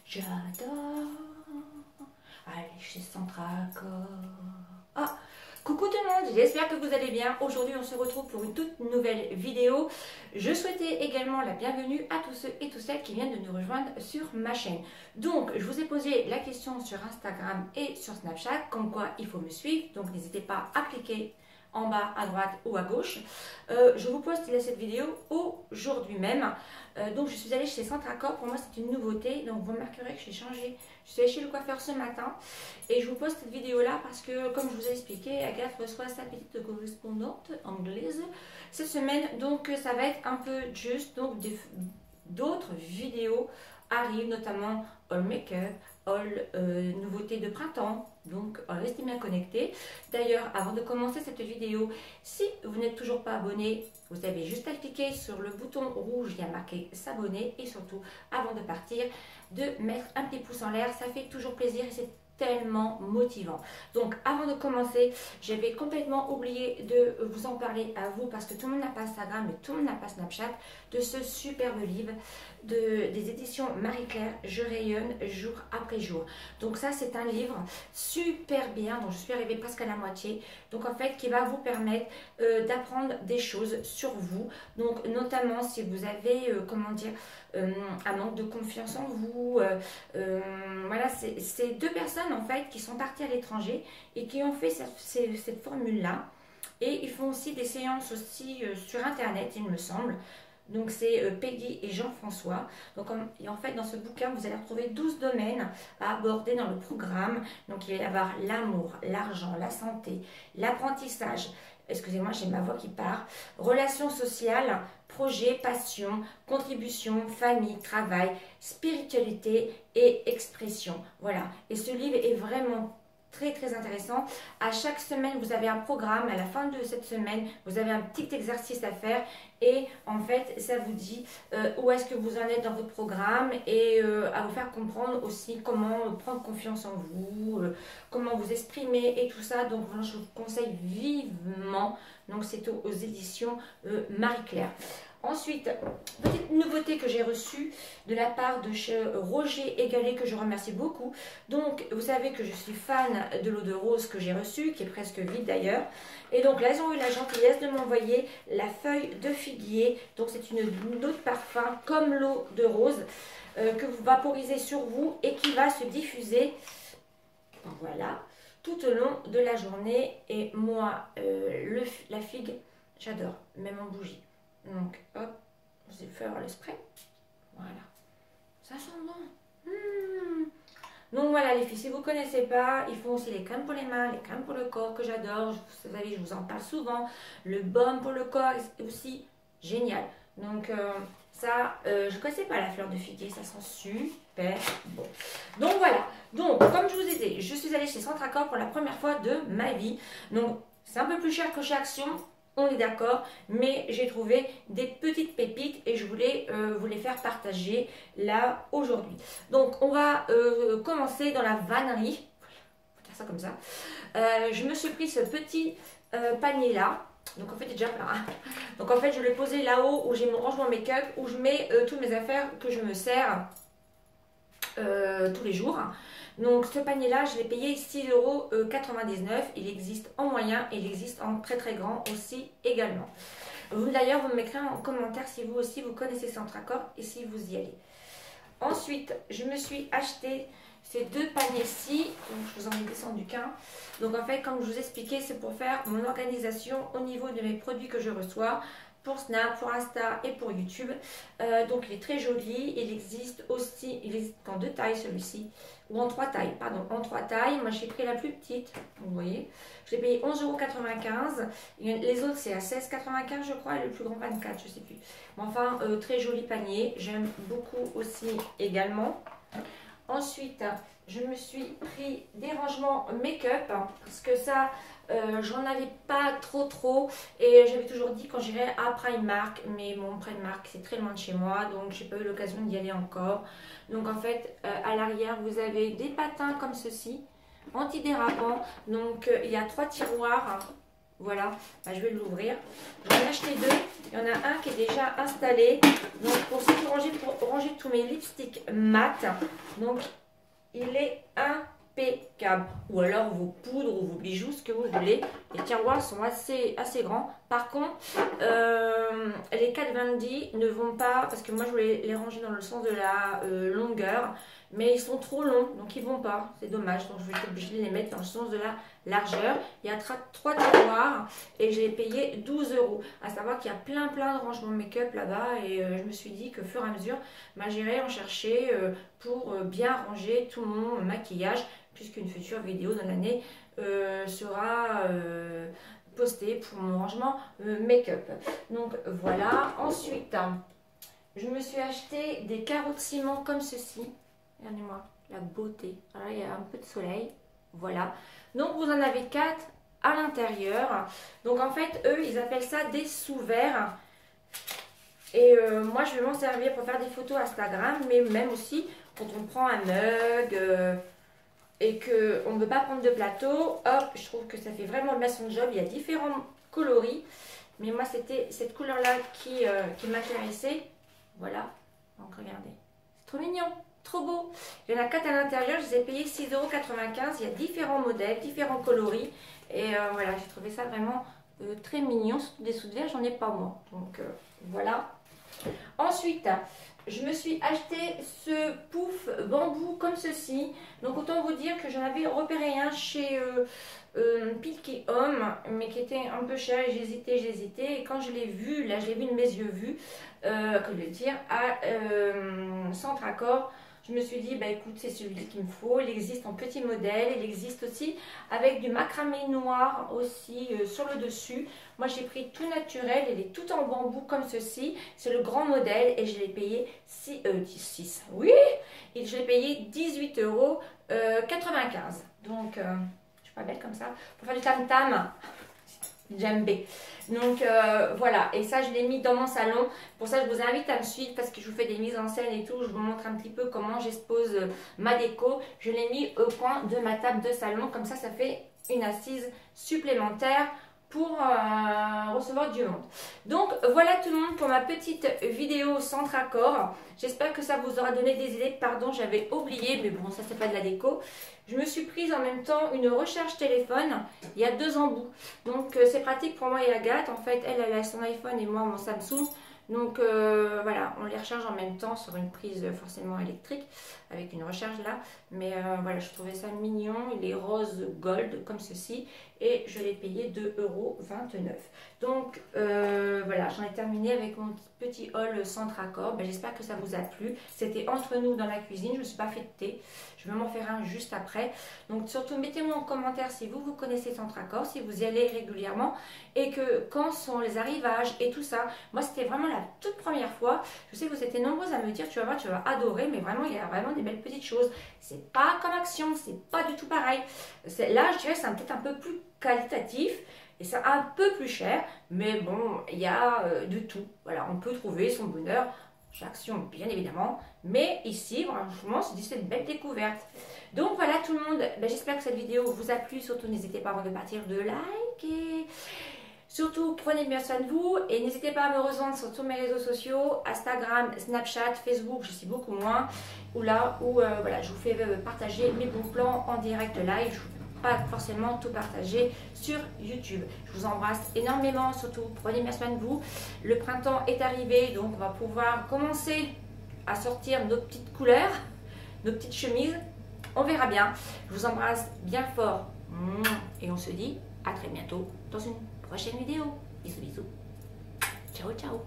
J'adore aller chez Centracor. Ah, coucou tout le monde, j'espère que vous allez bien. Aujourd'hui, on se retrouve pour une toute nouvelle vidéo. Je souhaitais également la bienvenue à tous ceux et toutes celles qui viennent de nous rejoindre sur ma chaîne. Donc, je vous ai posé la question sur Instagram et sur Snapchat, comme quoi il faut me suivre. Donc, n'hésitez pas à cliquer en bas à droite ou à gauche. Je vous poste cette vidéo aujourd'hui même. Donc je suis allée chez Centracor, pour moi c'est une nouveauté, donc vous remarquerez que j'ai changé. Je suis allée chez le coiffeur ce matin et je vous poste cette vidéo là parce que comme je vous ai expliqué, Agathe reçoit sa petite correspondante anglaise cette semaine, donc ça va être un peu juste, donc d'autres vidéos arrivent, notamment All Makeup, All nouveautés de printemps, donc restez bien connectés. D'ailleurs, avant de commencer cette vidéo, si vous n'êtes toujours pas abonné, vous avez juste à cliquer sur le bouton rouge qui a marqué s'abonner et surtout, avant de partir, de mettre un petit pouce en l'air, ça fait toujours plaisir et c'est tellement motivant. Donc avant de commencer, j'avais complètement oublié de vous en parler à vous parce que tout le monde n'a pas Instagram et tout le monde n'a pas Snapchat, de ce superbe livre des éditions Marie-Claire, Je rayonne jour après jour. Donc ça c'est un livre super bien, dont je suis arrivée presque à la moitié, donc en fait qui va vous permettre d'apprendre des choses sur vous, donc notamment si vous avez comment dire un manque de confiance en vous, voilà, c'est deux personnes en fait qui sont parties à l'étranger et qui ont fait cette formule là, et ils font aussi des séances aussi sur internet il me semble. Donc c'est Peggy et Jean-François. Donc en fait dans ce bouquin vous allez retrouver 12 domaines à aborder dans le programme. Donc il va y avoir l'amour, l'argent, la santé, l'apprentissage, excusez-moi j'ai ma voix qui part, relations sociales, projet, passion, contribution, famille, travail, spiritualité et expression. Voilà, et ce livre est vraiment très intéressant. À chaque semaine vous avez un programme, à la fin de cette semaine vous avez un petit exercice à faire et en fait ça vous dit où est-ce que vous en êtes dans votre programme et à vous faire comprendre aussi comment prendre confiance en vous, comment vous exprimer et tout ça. Donc voilà, je vous conseille vivement. Donc c'est aux éditions Marie-Claire. Ensuite, petite nouveauté que j'ai reçue de la part de chez Roger Égalé, que je remercie beaucoup. Donc, vous savez que je suis fan de l'eau de rose que j'ai reçue, qui est presque vide d'ailleurs. Et donc là, ils ont eu la gentillesse de m'envoyer la feuille de figuier. Donc, c'est une eau de parfum comme l'eau de rose que vous vaporisez sur vous et qui va se diffuser, voilà, tout au long de la journée. Et moi, la figue, j'adore, même en bougie. Donc, hop, je vais faire le spray. Voilà. Ça sent bon. Donc voilà les filles, si vous ne connaissez pas, ils font aussi les crèmes pour les mains, les crèmes pour le corps que j'adore. Vous savez, je vous en parle souvent. Le baume pour le corps est aussi génial. Donc ça, je ne connaissais pas la fleur de figuier, ça sent super bon. Donc voilà, donc comme je vous ai dit, je suis allée chez Centracor pour la première fois de ma vie. Donc c'est un peu plus cher que chez Action. On est d'accord, mais j'ai trouvé des petites pépites et je voulais vous les faire partager là aujourd'hui. Donc on va commencer dans la vannerie, on va faire ça comme ça. Je me suis pris ce petit panier là. Donc en fait il est déjà plein. Donc en fait je l'ai posé là-haut où j'ai mon rangement make-up, où je mets toutes mes affaires que je me sers tous les jours. Donc ce panier là je l'ai payé 6,99 €. Il existe en moyen et il existe en très grand aussi également. D'ailleurs vous me mettrez en commentaire si vous aussi vous connaissez Centracor et si vous y allez. Ensuite je me suis acheté ces deux paniers-ci, donc je vous en ai descendu qu'un. Donc en fait comme je vous expliquais, c'est pour faire mon organisation au niveau de mes produits que je reçois pour Snap, pour Insta et pour YouTube. Donc il est très joli. Il existe aussi, il existe en 2 tailles celui-ci, ou en 3 tailles, pardon, en 3 tailles. Moi j'ai pris la plus petite, vous voyez. Je l'ai payé 11,95 €. Les autres c'est à 16,95 € je crois, et le plus grand 24, je sais plus. Mais enfin, très joli panier, j'aime beaucoup aussi également. Ensuite, je me suis pris des rangements make-up parce que ça, j'en avais pas trop et j'avais toujours dit quand j'irais à Primark, mais mon Primark c'est très loin de chez moi, donc j'ai pas eu l'occasion d'y aller encore. Donc en fait, à l'arrière vous avez des patins comme ceci, antidérapants. Donc il y a 3 tiroirs Voilà, bah, je vais l'ouvrir. J'en ai acheté deux. Il y en a un qui est déjà installé. Donc pour ranger tous mes lipsticks mat. Donc il est impeccable. Ou alors vos poudres ou vos bijoux, ce que vous voulez. Les tiroirs sont assez grands. Par contre, les 4,20 ne vont pas, parce que moi je voulais les ranger dans le sens de la longueur. Mais ils sont trop longs, donc ils vont pas. C'est dommage, donc je vais être obligée de les mettre dans le sens de la largeur. Il y a 3 tiroirs et j'ai payé 12 €. À savoir qu'il y a plein de rangements make-up là-bas. Et je me suis dit que au fur et à mesure, j'irai en chercher pour bien ranger tout mon maquillage. Puisqu'une future vidéo dans l'année sera postée pour mon rangement make-up. Donc voilà. Ensuite, je me suis acheté des carreaux de ciment comme ceci. Regardez-moi, la beauté. Alors, il y a un peu de soleil. Voilà. Donc, vous en avez 4 à l'intérieur. Donc, en fait, eux, ils appellent ça des sous-verres. Et moi, je vais m'en servir pour faire des photos Instagram. Mais même aussi, quand on prend un mug et qu'on ne veut pas prendre de plateau, hop, je trouve que ça fait vraiment bien son job. Il y a différents coloris. Mais moi, c'était cette couleur-là qui m'intéressait. Voilà. Donc, regardez. C'est trop mignon. Trop beau. Il y en a 4 à l'intérieur. Je les ai payés 6,95 €. Il y a différents modèles, différents coloris. Et voilà, j'ai trouvé ça vraiment très mignon. Surtout des sous-de-verre, j'en ai pas moi. Donc voilà. Ensuite, je me suis acheté ce pouf bambou comme ceci. Donc autant vous dire que j'en avais repéré un chez Pilky Home, mais qui était un peu cher. Et j'hésitais. Et quand je l'ai vu, là je l'ai vu de mes yeux vus, que je veux dire, à Centre Accord. Je me suis dit, bah écoute, c'est celui qu'il me faut. Il existe en petit modèle. Il existe aussi avec du macramé noir aussi sur le dessus. Moi, j'ai pris tout naturel. Il est tout en bambou comme ceci. C'est le grand modèle et je l'ai payé 6. Oui, et je l'ai payé 18,95 €. Donc, je suis pas belle comme ça. Pour faire du tam-tam. Djembé. Donc voilà, et ça je l'ai mis dans mon salon. Pour ça je vous invite à me suivre parce que je vous fais des mises en scène et tout. Je vous montre un petit peu comment j'expose ma déco. Je l'ai mis au coin de ma table de salon, comme ça ça fait une assise supplémentaire pour recevoir du monde. Donc voilà tout le monde pour ma petite vidéo Centre Accord. J'espère que ça vous aura donné des idées. Pardon, j'avais oublié, mais bon, ça c'est pas de la déco. Je me suis prise en même temps une recharge téléphone. Il y a 2 embouts. Donc c'est pratique pour moi et Agathe. En fait, elle a son iPhone et moi mon Samsung. Donc voilà, on les recharge en même temps sur une prise forcément électrique avec une recharge là. Mais voilà, je trouvais ça mignon. Il est rose gold comme ceci et je l'ai payé 2,29 €. Donc voilà, j'en ai terminé avec mon petit haul Centre Accord. Ben, j'espère que ça vous a plu. C'était entre nous dans la cuisine. Je ne me suis pas fait de thé. Je vais m'en faire un juste après. Donc surtout mettez-moi en commentaire si vous connaissez Centre Accord, si vous y allez régulièrement et que quand sont les arrivages et tout ça. Moi c'était vraiment la toute première fois. Je sais que vous étiez nombreuses à me dire tu vas voir, tu vas adorer, mais vraiment il y a vraiment des belles petites choses. C'est pas comme Action, c'est pas du tout pareil. Là je dirais que c'est peut-être un peu plus qualitatif. Et c'est un peu plus cher, mais bon, il y a de tout. Voilà, on peut trouver son bonheur chez Action, bien évidemment. Mais ici, franchement, c'est une belle découverte. Donc voilà tout le monde, j'espère que cette vidéo vous a plu. Surtout, n'hésitez pas avant de partir de liker. Surtout, prenez bien soin de vous et n'hésitez pas à me rejoindre sur tous mes réseaux sociaux, Instagram, Snapchat, Facebook, je suis beaucoup moins. Ou là où voilà, je vous fais partager mes bons plans en direct live. Je vous pas forcément tout partager sur YouTube. Je vous embrasse énormément, surtout prenez bien soin de vous. Le printemps est arrivé, donc on va pouvoir commencer à sortir nos petites couleurs, nos petites chemises. On verra bien. Je vous embrasse bien fort et on se dit à très bientôt dans une prochaine vidéo. Bisous bisous. Ciao ciao.